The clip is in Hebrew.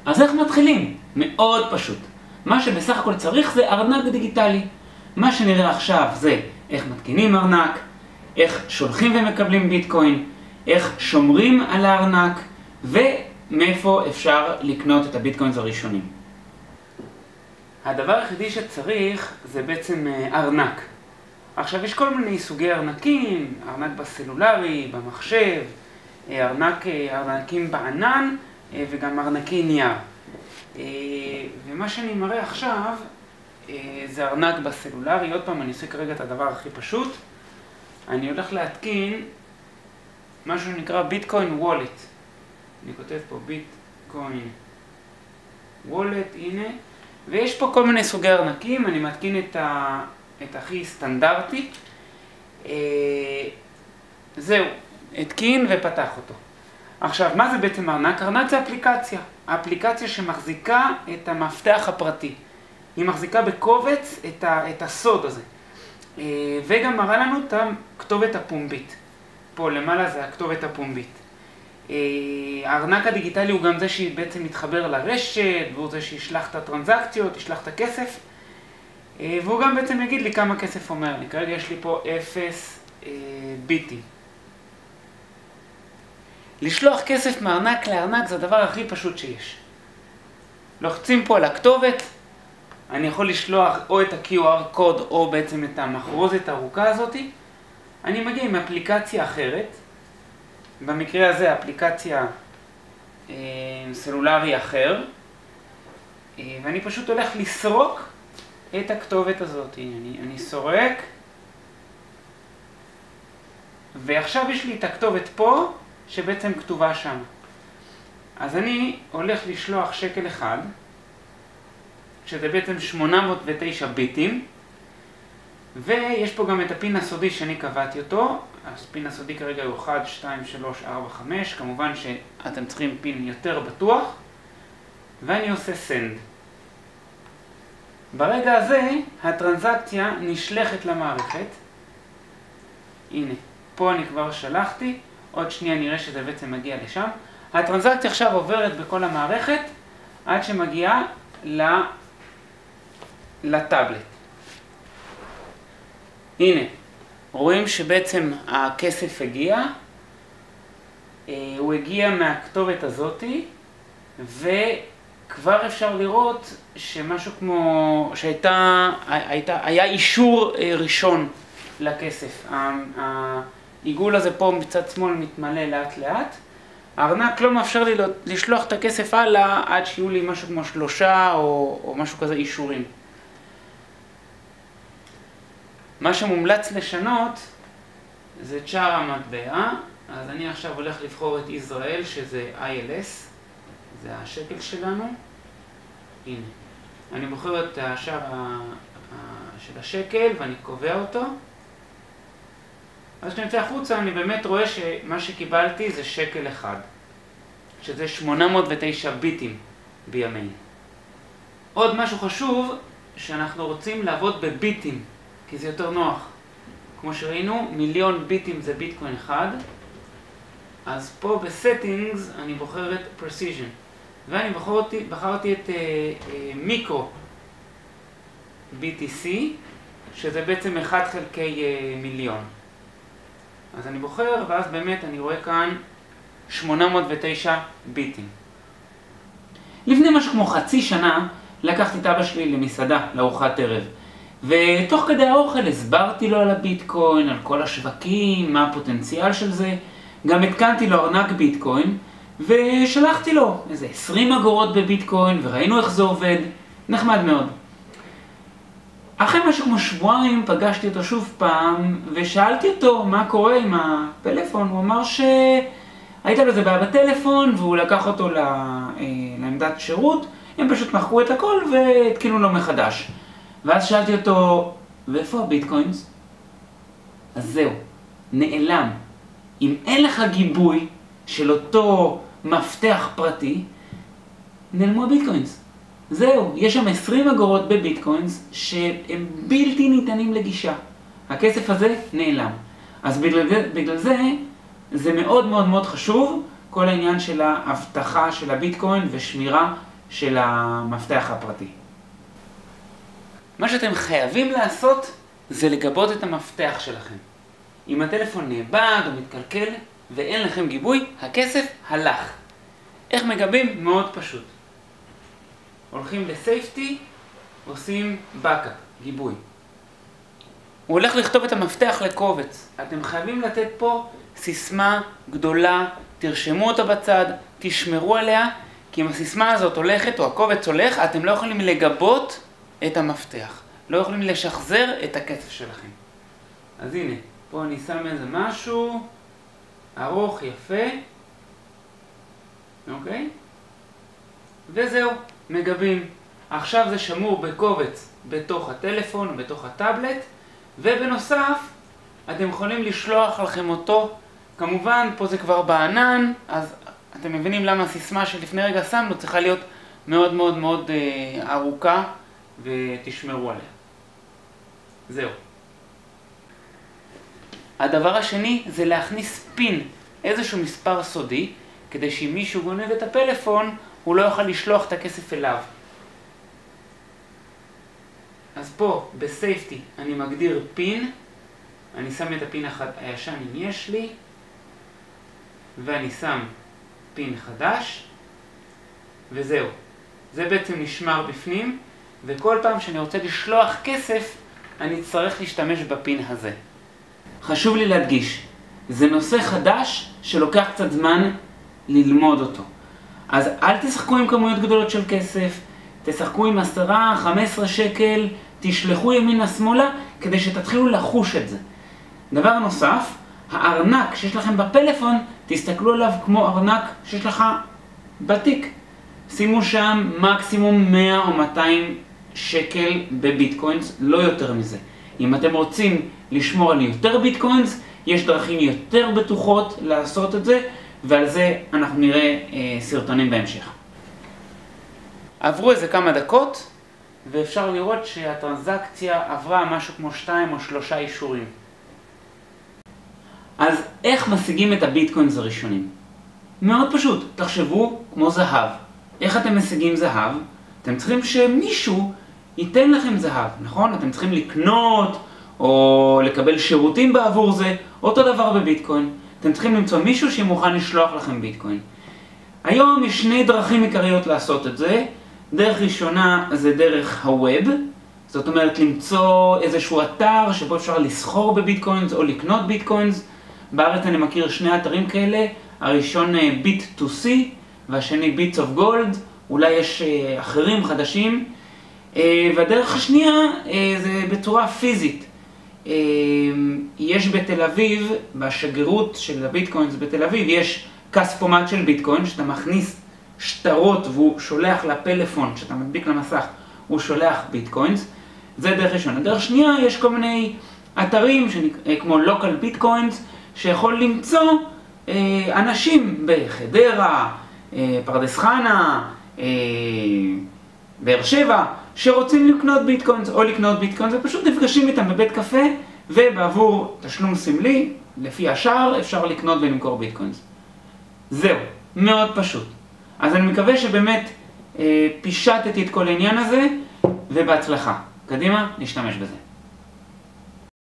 אז איך מתחילים? מאוד פשוט. מה שבסך הכל צריך זה ארנק דיגיטלי. מה שנראה עכשיו זה איך מתקינים ארנק, איך שולחים ומקבלים ביטקוין, איך שומרים על הארנק, ומאיפה אפשר לקנות את הביטקוינס הראשונים. הדבר היחידי שצריך זה בעצם ארנק. עכשיו יש כל מיני סוגי ארנקים, ארנק בסלולרי, במחשב, ארנקים בענן וגם ארנקי נייר. ומה שאני מראה עכשיו זה ארנק בסלולרי. עוד פעם, אני עושה כרגע את הדבר הכי פשוט. אני הולך להתקין משהו שנקרא ביטקוין וולט. אני כותב פה ביטקוין וולט, הנה. ויש פה כל מיני סוגי ארנקים, אני מתקין את הכי סטנדרטי. זהו, התקין ופתח אותו. עכשיו, מה זה בעצם ארנק? ארנק זה אפליקציה. האפליקציה שמחזיקה את המפתח הפרטי. היא מחזיקה בקובץ את הסוד הזה. וגם מראה לנו את הכתובת הפומבית. פה למעלה זה הכתובת הפומבית. הארנק הדיגיטלי הוא גם זה שבעצם מתחבר לרשת, והוא זה שישלח את הטרנזקציות, ישלח את הכסף. והוא גם בעצם יגיד לי כמה כסף אומר לי. כרגע יש לי פה 0 ביטים. לשלוח כסף מארנק לארנק זה הדבר הכי פשוט שיש. לוחצים פה על הכתובת, אני יכול לשלוח או את ה-QR קוד או בעצם את המחרוזת הארוכה הזאת. אני מגיע עם אפליקציה אחרת, במקרה הזה אפליקציה סלולרי אחר, ואני פשוט הולך לסרוק את הכתובת הזאת. אני סורק, ועכשיו יש לי את הכתובת פה שבעצם כתובה שם. אז אני הולך לשלוח שקל אחד, שזה בעצם 809 ביטים, ויש פה גם את הפין הסודי שאני קבעתי אותו. הפין הסודי כרגע הוא 1, 2, 3, 4, 5, כמובן שאתם צריכים פין יותר בטוח, ואני עושה send. ברגע הזה הטרנזקציה נשלחת למערכת. הנה, פה אני כבר שלחתי, עוד שנייה נראה שזה בעצם מגיע לשם. הטרנזקציה עכשיו עוברת בכל המערכת עד שמגיעה לטאבלט. הנה, רואים שבעצם הכסף הגיע, הוא הגיע מהכתובת הזאתי, וכבר אפשר לראות שמשהו כמו, היה אישור ראשון לכסף. העיגול הזה פה מצד שמאל מתמלא לאט לאט. הארנק לא מאפשר לי לשלוח את הכסף הלאה עד שיהיו לי משהו כמו 3 או משהו כזה אישורים. מה שמומלץ לשנות זה את שער המטבע. אז אני עכשיו הולך לבחור את ישראל, שזה ILS, זה השקל שלנו. הנה, אני בוחר את השער של השקל ואני קובע אותו. אז כשאני יוצא החוצה אני באמת רואה שמה שקיבלתי זה שקל אחד, שזה 809 ביטים בימינו. עוד משהו חשוב, שאנחנו רוצים לעבוד בביטים, כי זה יותר נוח. כמו שראינו, 1,000,000 ביטים זה ביטקוין אחד, אז פה בסטינגס אני בוחר את precision, ואני בחרתי את מיקרו BTC, שזה בעצם 1 חלקי מיליון. אז אני בוחר, ואז באמת אני רואה כאן 809 ביטים. לפני משהו כמו חצי שנה, לקחתי את אבא שלי למסעדה, לארוחת ערב. ותוך כדי האוכל הסברתי לו על הביטקוין, על כל השווקים, מה הפוטנציאל של זה. גם התקנתי לו ארנק ביטקוין, ושלחתי לו איזה 20 אגורות בביטקוין, וראינו איך זה עובד. נחמד מאוד. אחרי משהו כמו שבועיים פגשתי אותו שוב פעם, ושאלתי אותו מה קורה עם הפלאפון. הוא אמר שהייתה לו זה בעיה בטלפון, והוא לקח אותו לעמדת שירות. הם פשוט מחקו את הכל והתקינו לו מחדש. ואז שאלתי אותו, ואיפה הביטקוינס? אז זהו, נעלם. אם אין לך גיבוי של אותו מפתח פרטי, נעלמו הביטקוינס. זהו, יש שם 20 אגורות בביטקוינס שהם בלתי ניתנים לגישה. הכסף הזה נעלם. אז בגלל זה, זה מאוד מאוד מאוד חשוב, כל העניין של ההבטחה של הביטקוין ושמירה של המפתח הפרטי. מה שאתם חייבים לעשות זה לגבות את המפתח שלכם. אם הטלפון נאבד או מתקלקל ואין לכם גיבוי, הכסף הלך. איך מגבים? מאוד פשוט. הולכים לסייפטי, עושים בקאפ, גיבוי. הוא הולך לכתוב את המפתח לקובץ. אתם חייבים לתת פה סיסמה גדולה, תרשמו אותה בצד, תשמרו עליה, כי אם הסיסמה הזאת הולכת או הקובץ הולך, אתם לא יכולים לגבות את המפתח. לא יכולים לשחזר את הכסף שלכם. אז הנה, פה אני שם איזה משהו ארוך, יפה. אוקיי? וזהו, מגבים. עכשיו זה שמור בקובץ בתוך הטלפון, בתוך הטאבלט, ובנוסף, אתם יכולים לשלוח לכם אותו. כמובן, פה זה כבר בענן, אז אתם מבינים למה הסיסמה שלפני רגע שמנו צריכה להיות מאוד מאוד מאוד ארוכה, ותשמרו עליה. זהו. הדבר השני זה להכניס פין, איזשהו מספר סודי, כדי שאם מישהו גונב את הפלאפון, הוא לא יוכל לשלוח את הכסף אליו. אז פה, בסייפטי, אני מגדיר פין, אני שם את הפין הישן אם יש לי, ואני שם פין חדש, וזהו. זה בעצם נשמר בפנים, וכל פעם שאני רוצה לשלוח כסף, אני צריך להשתמש בפין הזה. חשוב לי להדגיש, זה נושא חדש שלוקח קצת זמן ללמוד אותו. אז אל תשחקו עם כמויות גדולות של כסף, תשחקו עם 10-15 שקל, תשלחו ימינה שמאלה, כדי שתתחילו לחוש את זה. דבר נוסף, הארנק שיש לכם בפלאפון, תסתכלו עליו כמו ארנק שיש לך בתיק. שימו שם מקסימום 100 או 200 שקל בביטקוינס, לא יותר מזה. אם אתם רוצים לשמור על יותר ביטקוינס, יש דרכים יותר בטוחות לעשות את זה, ועל זה אנחנו נראה סרטונים בהמשך. עברו איזה כמה דקות, ואפשר לראות שהטרנזקציה עברה משהו כמו 2 או 3 אישורים. אז איך משיגים את הביטקוינס הראשונים? מאוד פשוט, תחשבו כמו זהב. איך אתם משיגים זהב? אתם צריכים שמישהו ייתן לכם זהב, נכון? אתם צריכים לקנות או לקבל שירותים בעבור זה, אותו דבר בביטקוין. אתם צריכים למצוא מישהו שמוכן לשלוח לכם ביטקוין. היום יש 2 דרכים עיקריות לעשות את זה. דרך ראשונה זה דרך הווב, זאת אומרת למצוא איזשהו אתר שבו אפשר לסחור בביטקוינס או לקנות ביטקוינס. בארץ אני מכיר 2 אתרים כאלה, הראשון Bit2C והשני Bits of Gold, אולי יש אחרים חדשים. והדרך השנייה זה בצורה פיזית. יש בתל אביב, בשגרירות של הביטקוינס בתל אביב, יש כספומט של ביטקוין, שאתה מכניס שטרות והוא שולח לפלאפון, שאתה מדביק למסך, הוא שולח ביטקוינס. זה דרך ראשונה. דרך שנייה, יש כל מיני אתרים כמו Local Bitcoins, שיכול למצוא אנשים בחדרה, פרדס חנה, באר שבע, שרוצים לקנות ביטקוינס או לקנות ביטקוינס, ופשוט נפגשים איתם בבית קפה, ובעבור תשלום סמלי, לפי השער, אפשר לקנות ולמכור ביטקוינס. זהו, מאוד פשוט. אז אני מקווה שבאמת פישטתי את כל העניין הזה, ובהצלחה. קדימה, נשתמש בזה.